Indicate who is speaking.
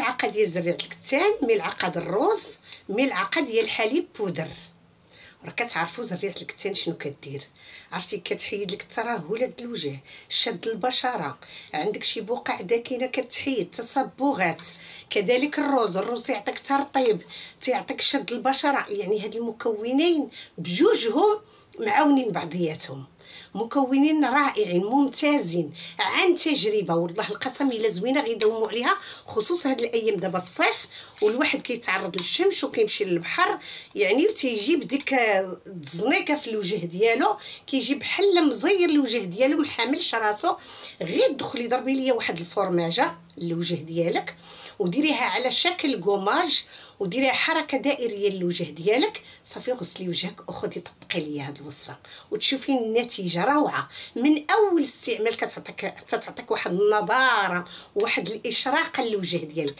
Speaker 1: ملعقه ديال زريعه الكتان، ملعقه د الروز، ملعقه ديال الحليب بودر. راه كتعرفوا زريعه الكتان شنو كدير؟ عرفتي كتحيد لك الترهلات الوجه، شد البشره، عندك شي بقع داكنه كتحيد، تصبغات. كذلك الروز يعطيك ترطيب، تيعطيك شد البشره. يعني هاد المكونين بجوجهم معاونين بعضياتهم، مكونين رائعين ممتازين عن تجربه. والله القسم الا زوينه غيداوموا عليها، خصوصا هاد الايام دابا الصيف والواحد كيتعرض للشمس وكيمشي للبحر، يعني تيجيب ديك الزنيكه في الوجه ديالو، كيجي بحال مزير الوجه ديالو ما حاملش راسو. غير دخلي ضربي ليا واحد الفورماجه للوجه ديالك وديريها على شكل كوماج، وديريها حركه دائريه للوجه ديالك، صافي غسلي وجهك وخدي طبقي ليا هاد الوصفه وتشوفي النتيجه روعه. من اول استعمال كتعطيك واحد النضاره وواحد الاشراقه للوجه ديالك.